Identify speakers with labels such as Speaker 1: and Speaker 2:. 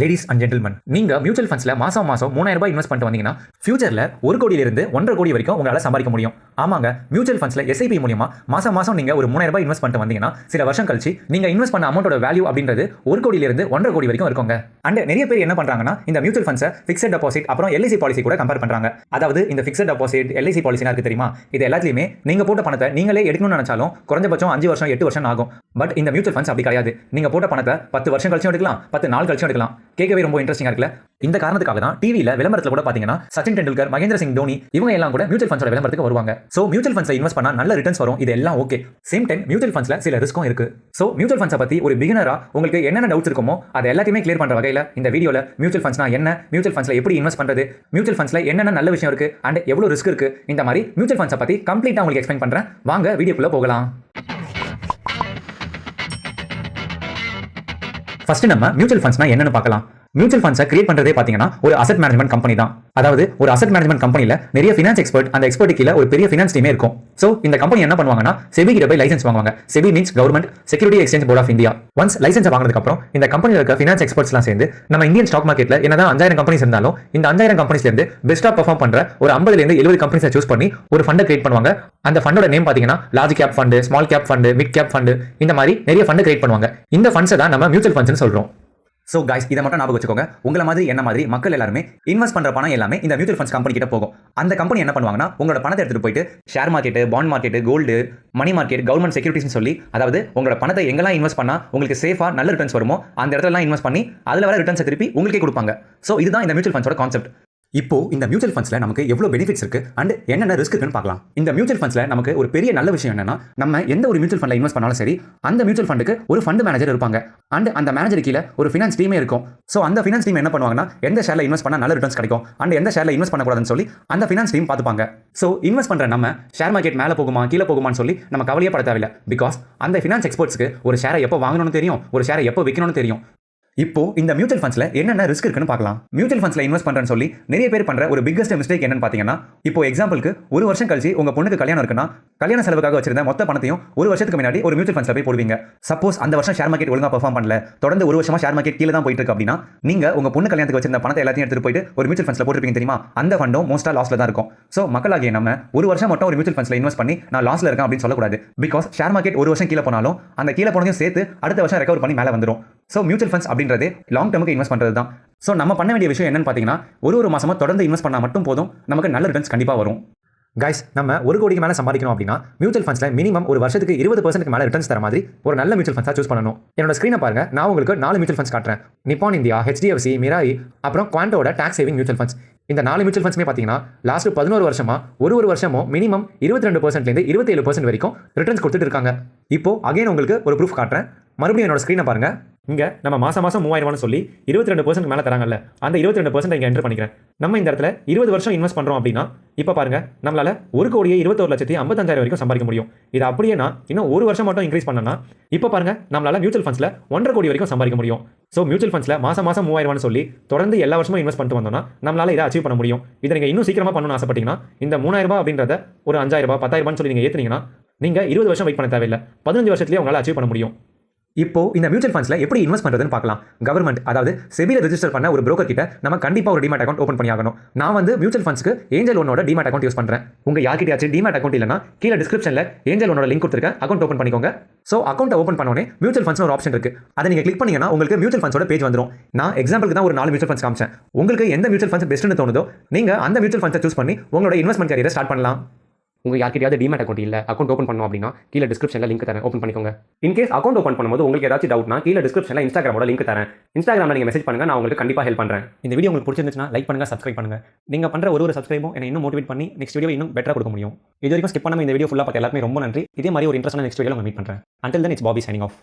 Speaker 1: Ladies and gentleman, நீங்க mutual ஃபண்ட்ஸ்ல மாசம் 3000 ரூபாய் இன்வெஸ்ட் பண்ணிட்டு வந்தீங்கன்னா ஃபியூச்சர்ல 1 கோடியிலிருந்து 1.5 கோடி வரைக்கும் உங்களால சம்பாதிக்க முடியும். ஆமாங்க, மியூச்சுவல் ஃபண்ட்ஸ்ல எஸ்ஐபி மூலமா மாசம் நீங்க ஒரு 3000 ரூபாய் இன்வெஸ்ட் பண்ணிட்டு வந்தீங்கன்னா சில வருஷம் கழிச்சு நீங்க இன்வெஸ்ட் பண்ண அமௌண்டோட வேல்யூ அப்படின்றது 1 கோடியிலிருந்து 1.5 கோடி வரைக்கும் இருக்குங்க. அண்ட் நிறைய பேர் என்ன பண்றாங்கன்னா இந்த மியூச்சுவல் ஃபண்ட்ஸை ஃபிக்ஸட் டெபாசிட் அப்புறம் எல்ஐசி பாலிசி கூட கம்பேர் பண்றாங்க. அதாவது இந்த ஃபிக்ஸட் டெபாசிட் எல்ஐசி பாலிசினா இருக்கு தெரியுமா, இது எல்லாத்துலயுமே நீங்க போட்ட பணத்தை நீங்களே எடுக்கணும்னு நினைச்சாலும் குறைஞ்சபட்சம் 5 வருஷம் 8 வருஷம் ஆகும். பட் இந்த மியூச்சுவல் ஃபண்ட்ஸ் அப்படி கிடையாது. நீங்க போட்ட பணத்தை 10 வருஷம் கழிச்சும் எடுக்கலாம், 10 நாள் கழிச்சும் எடுக்கலாம். கேட்கவே ரொம்ப இன்ட்ரெஸ்டிங்கா இருக்குல்ல. இந்த காரணத்துக்காக தான் டிவில விளம்பரத்துல கூட பாத்தீங்கன்னா சச்சின் டெண்டுல்கர், மகேந்திர சிங் தோனி இவங்க எல்லாம் கூட மியூச்சுவல் ஃபண்ட்ஸோட விளம்பரத்துக்கு வருவாங்க. சோ மியூச்சுவல் ஃபண்ட்ஸ்ல இன்வெஸ்ட் பண்ணா நல்ல ரிட்டர்ன்ஸ் வரும், இது எல்லாம் ஓகே. சேம் டைம் மியூச்சுவல் ஃபண்ட்ஸ்ல சில ரிஸ்க்கும் இருக்கு. சோ மியூச்சுவல் ஃபண்ட்ஸை பத்தி ஒரு பிகினரா உங்களுக்கு என்னென்ன டவுட்ஸ் இருக்குமோ அது எல்லாத்தையுமே கிளியர் பண்ற வகையில இந்த வீடியோல மியூச்சுவல் ஃபண்ட்ஸ்னா என்ன, மியூச்சுவல் ஃபண்ட்ஸ்ல எப்படி இன்வெஸ்ட் பண்றது, மியூச்சுவல் ஃபண்ட்ஸ்ல என்னென்ன நல்ல விஷயம் இருக்கு அண்ட் எவ்வளவு ரிஸ்க் இருக்கு, இந்த மாதிரி மியூச்சுவல் ஃபண்ட்ஸை பத்தி கம்ப்ளீட்டா உங்களுக்கு எக்ஸ்பிளைன் பண்றேன். வாங்க வீடியோக்குள்ள போகலாம். ஃபர்ஸ்ட் நம்ம மியூச்சுவல் ஃபண்ட்ஸ்னா என்னன்னு பார்க்கலாம். மியூச்சுவல் ஃபண்ட்ஸை கிரியேட் பண்றதே பாத்தீங்கன்னா ஒரு அசெட் மேனேஜ்மெண்ட் கம்பெனி தான். அதாவது ஒரு அசெட் மேனேஜ்மெண்ட் கம்பெனில நிறைய ஃபினான்ஸ் எக்ஸ்பர்ட், அந்த எக்ஸ்பர்ட் கீழ ஒரு பெரிய ஃபினான்ஸ் டீமே இருக்கும். சோ இந்த கம்பெனி என்ன பண்ணுவாங்கன்னா செபி கிட்ட போய் லைசன்ஸ் வாங்குவாங்க. SEBI means government security exchange board of India. Once licence வாங்கினதுக்கு அப்புறம் இந்த கம்பெனில இருக்க ஃபினான்ஸ் எக்ஸ்பர்ட்ஸ்லாம் சேர்ந்து நம்ம இந்தியன் ஸ்டாக் மார்க்கெட்ல என்னதான் 5000 கம்பெனிஸ் இருந்தாலும் இந்த 5000 கம்பெனிஸ்ல இருந்து பெஸ்டா பெர்ஃபார்ம் பண்ற ஒரு 50ல இருந்து 70 கம்பெனிஸை சூஸ் பண்ணி ஒரு ஃபண்டை கிரியேட் பண்ணுவாங்க. அந்த ஃபண்டோட நேம் பாத்தீங்கன்னா large cap fund, small cap fund, mid cap fund, இந்த மாதிரி நிறைய ஃபண்ட் கிரியேட் பண்ணுவாங்க. இந்த ஃபண்ட்ஸை தான் நம்ம மியூச்சுவல் ஃபண்ட்ஸ்னு சொல்றோம். ஸோ கைஸ், இதை மட்டும் ஞாபகம் வச்சுக்கோங்க. உங்களை மாதிரி என்ன மாதிரி மக்கள் எல்லாருமே இன்வெஸ்ட் பண்ற பணம் எல்லாமே இந்த மியூச்சுவல் ஃபண்ட்ஸ் கம்பெனி கிட்ட போகும். அந்த கம்பெனி என்ன பண்ணுவாங்கன்னா உங்களோட பணத்தை எடுத்துட்டு போயிட்டு share market, bond market, gold, money market, government securities சொல்லி, அதாவது உங்களோட பணத்தை எங்கெல்லாம் இன்வெஸ்ட் பண்ணா உங்களுக்கு சேஃபா நல்ல ரிட்டர்ன்ஸ் வருமோ அந்த இடத்துல இன்வெஸ்ட் பண்ணி அதுல வர ரிட்டர்ன்ஸ் திருப்பி உங்களுக்கே கொடுப்பாங்க. ஸோ இதுதான் இந்த மியூச்சுவல் ஃபண்ட்ஸோட கான்செப்ட். இப்போ இந்த மியூச்சுவல் ஃபண்ட்ஸ்ல நமக்கு எவ்வளவு பெனிஃபிட்ஸ் இருக்கு அண்ட் என்னென்ன ரிஸ்க் இருக்குன்னு பார்க்கலாம். இந்த மியூச்சுவல் ஃபண்ட்ஸ்ல நமக்கு ஒரு பெரிய நல்ல விஷயம் என்னன்னா, நம்ம எந்த ஒரு மியூச்சுவல் ஃபண்ட்ல இன்வெஸ்ட் பண்ணாலும் சரி, அந்த மியூச்சுவல் ஃபண்டுக்கு ஒரு ஃபண்ட் மேனேஜர் இருப்பாங்க அண்ட் அந்த மேனேஜர் கீழ ஒரு ஃபினான்ஸ் டீமே இருக்கும். ஸோ அந்த ஃபினான்ஸ் டீம் என்ன பண்ணுவாங்கன்னா எந்த ஷேர்ல இன்வெஸ்ட் பண்ணா நல்ல ரிட்டர்ன்ஸ் கிடைக்கும் அண்ட் எந்த ஷேர்ல இன்வெஸ்ட் பண்ணக்கூடாதுன்னு சொல்லி அந்த ஃபினான்ஸ் டீம் பார்த்துப்பாங்க. ஸோ இன்வெஸ்ட் பண்ற நம்ம ஷேர் மார்க்கெட் மேலே போகுமா கீழே போகுமான்னு சொல்லி நம்ம கவலையே பட தேவையில்லை. பிகாஸ் அந்த ஃபினான்ஸ் எக்ஸ்பர்ட்ஸ்க்கு ஒரு ஷேரை எப்போ வாங்கணும்னு தெரியும், ஒரு ஷேரை எப்போ விற்கணும்னு தெரியும். இப்போ இந்த மியூச்சுவல் ஃபண்ட்ஸ்ல என்னென்ன ரிஸ்க் இருக்குன்னு பார்க்கலாம். மியூச்சுவல் ஃபண்ட்ஸ்ல இன்வெஸ்ட் பண்றேன்னு சொல்லி நிறைய பேர் பண்ற ஒரு பிக்கஸ்ட் மிஸ்டேக் என்னன்னு பாத்தீங்கன்னா, இப்போ எக்ஸாம்பிளுக்கு ஒரு வருஷம் கழிச்சு உங்க பொண்ணுக்கு கல்யாணம் இருக்குன்னா கல்யாண செலவுக்காக வச்சிருந்த மொத்த பணத்தையும் ஒரு வருஷத்துக்கு முன்னாடி ஒரு மியூச்சுவல் ஃபண்ட்ஸ்ல போய் போடுவீங்க. சப்போஸ் அந்த வருஷம் ஷேர் மார்க்கெட் ஒழுங்கா பெர்ஃபார்ம் பண்ணல, தொடர்ந்து ஒரு வருஷமா ஷேர் மார்க்கெட் கீழே தான் போயிட்டு இருக்கு அப்படின்னா நீங்க உங்க பொண்ணு கல்யாணத்துக்கு வச்சிருந்த பணத்தை எல்லாத்தையும் எடுத்துட்டு போயிட்டு ஒரு மியூச்சுவல் ஃபண்ட்ஸ்ல போட்டுருப்பீங்க தெரியுமா, அந்த ஃபண்டும் மோஸ்டா லாஸ்ல தான் இருக்கும். சோ மக்களாகிய நம்ம ஒரு வருஷம் மட்டும் ஒரு மியூச்சுவல் ஃபண்ட்ஸ்ல இன்வெஸ்ட் பண்ணி நான் லாஸ்ல இருக்கேன் அப்படின்னு சொல்லக்கூடாது. பிகாஸ் ஷேர் மார்க்கெட் ஒரு வருஷம் கீழே போனாலும் அந்த கீழே போனதையும் சேர்த்து அடுத்த வருஷம் ரெக்கவர் பண்ணி மேலே வந்துடும். ஸோ மியூச்சுவல் ஃபண்ட்ஸ் அப்படின்றது லாங் டர்முக்கு இன்வெஸ்ட் பண்றது தான். ஸோ நம்ம பண்ண வேண்டிய விஷயம் என்னன்னு பார்த்தீங்கன்னா, ஒரு மாசமா தொடர்ந்து இன்வெஸ்ட் பண்ணால் மட்டும் போதும், நமக்கு நல்ல ரிட்டர்ன்ஸ் கண்டிப்பாக வரும். கைஸ், நம்ம 1 கோடிக்கு மேலே சம்பாதிக்கணும் அப்படின்னா மியூச்சுவல் ஃபண்ட்ஸ்ல மினிமம் ஒரு வருஷத்துக்கு 20% மேலே ரிட்டர்ன்ஸ் தர மாதிரி ஒரு நல்ல மியூச்சுவல் ஃபண்ட்ஸாக சூஸ் பண்ணணும். என்னோட ஸ்க்ரீனை பாருங்க, நான் உங்களுக்கு 4 மியூச்சுவல் ஃபண்ட்ஸ் காட்டுறேன். நிப்பான் இந்தியா, ஹெச்டிஎஃப்சி, மிராய், அப்புறம் குவாண்டோட டாக்ஸ் சேவிங் மியூச்சுவல் ஃபண்ட்ஸ். இந்த 4 மியூச்சுவல் ஃபண்ட்ஸ்மே பார்த்தீங்கன்னா லாஸ்ட் 11 வருஷமா ஒரு வருஷமும் மினிமம் 22% 27% வரைக்கும் ரிட்டர்ன்ஸ் கொடுத்துட்டு இருக்காங்க. இப்போ அகைன் உங்களுக்கு ஒரு ப்ரூஃப் காட்டுறேன். மறுபடியும் என்னோட ஸ்க்ரீனை பாருங்க. இங்க நம்ம மாசம் 3000 சொல்லி 22% மேலே தராங்கல்ல, அந்த 22% இங்கே என்டர் பண்ணிக்கிறேன். நம்ம இந்த இடத்துல 20 வருஷம் இன்வெஸ்ட் பண்றோம் அப்படின்னா இப்போ பாருங்க, நம்மளால 1,21,55,000 வரைக்கும் சம்பாதிக்க முடியும். இது அப்படியே நான் இன்னும் ஒரு வருஷம் மட்டும் இன்க்ரீஸ் பண்ணனா இப்போ பாருங்க, நம்மளால மியூச்சுவல் ஃபண்ட்ஸ்ல 1.5 கோடி வரைக்கும் சம்பாதிக்க முடியும். ஸோ மியூச்சுவல் ஃபண்ட்ஸ்ல மாசம் 3000 சொல்லி தொடர்ந்து எல்லா வருஷமும் இன்வெஸ்ட் பண்ணிட்டு வந்தோம்னா நம்மளால இதை அச்சீவ் பண்ண முடியும். இதை நீங்க இன்னும் சீக்கிரமா பண்ணணும்னு ஆசைப்பட்டீங்கன்னா இந்த 3000 ரூபாய் அப்படின்றத ஒரு 5000 10,000 சொல்லி நீங்க ஏத்துனீங்கன்னா நீங்க 20 வருஷம் வெயிட் பண்ண தேவையில்லை, 15 வருஷத்துலேயே உங்களால் அச்சீவ் பண்ண முடியும். இப்போ இந்த மியூச்சுவல் ஃபண்ட்ஸ்ல எப்படி இன்வெஸ்ட் பண்றதுன்னு பார்க்கலாம். கவர்மெண்ட், அதாவது செபில ரெஜிஸ்டர் பண்ண ஒரு broker கிட்ட நம்ம கண்டிப்பா ஒரு டிமேட் அக்கௌண்ட் ஓபன் பண்ணி ஆகணும். நான் வந்து மியூச்சுவல் ஃபண்ட்ஸ்க்கு ஏஞ்சல் ஒன்னோட டிமேட் அக்கௌண்ட் யூஸ் பண்றேன். உங்க யார்கிட்டயாச்சும் டிமேட் அக்கௌண்ட் இல்லைனா கீழே டிஸ்கிரிப்ஷன்ல ஏஞ்சல் ஒன்னோட லிங்க் கொடுத்துருக்கேன், அக்கௌண்ட் ஓபன் பண்ணிக்கோங்க. ஸோ அக்கௌண்ட் ஓபன் பண்ணோடனே மியூச்சுவல் ஃபண்ட்ஸ் ஒரு ஆப்ஷன் இருக்கு, அதை நீங்க கிளிக் பண்ணீங்கன்னா உங்களுக்கு மியூச்சுவல் ஃபண்ட்ஸோட பேஜ் வந்துடும். நான் எக்ஸாம்பிளுக்கு தான் ஒரு 4 மியூச்சுவல் ஃபண்ட்ஸ் காமிச்சேன். உங்களுக்கு எந்த மியூச்சுவல் ஃபண்ட்ஸ் பெஸ்ட்னு தோணுதோ நீங்க அந்த மியூச்சுவல் ஃபண்ட்ஸை சூஸ் பண்ணி உங்களோட இன்வெஸ்ட்மெண்ட் கேரியரை ஸ்டார்ட் பண்ணலாம். உங்க யார்கிட்டயாவது டிமேட் அக்கௌண்ட் இல்லை, அக்கௌண்ட் ஓப்பன் பண்ணணும் அப்படின்னா கீழே டிஸ்கிரிப்ஷனில் லிங்க் தரேன், ஓப்பன் பண்ணிக்கோங்க. இன்கேஸ் அக்கௌண்ட் ஓப்பன் பண்ணும்போது உங்களுக்கு ஏதாச்சும் டவுட்னா கீழே டிஸ்கிரிப்ஷனில் இன்ஸ்டாகிராமோட லிங்க் தரேன். இன்ஸ்டாகிராமில் நீங்கள் மெசேஜ் பண்ணுங்க, நான் உங்களுக்கு கண்டிப்பாக ஹெல்ப் பண்ணுறேன். இந்த வீடியோ உங்களுக்கு பிடிச்சிருந்துச்சுன்னா லைக் பண்ணுங்க, சப்ஸ்கிரைப் பண்ணுங்க. நீங்கள் பண்ணுற ஒரு சப்ஸ்கிரைபும் என்னை இன்னும் மோட்டிவேட் பண்ணி நெக்ஸ்ட் வீடியோ இன்னும் பெட்டராக கொடுக்க முடியும். இது வரைக்கும் ஸ்கிப் பண்ணாமல் இந்த வீடியோ ஃபுல்லாக பார்த்து எல்லாருமே ரொம்ப நன்றி. இதே மாதிரி ஒரு இன்ட்ரெஸ்டான நெக்ஸ்ட் வீடியோவில் மீட் பண்ணுறேன். Until then, it's Bobby signing off.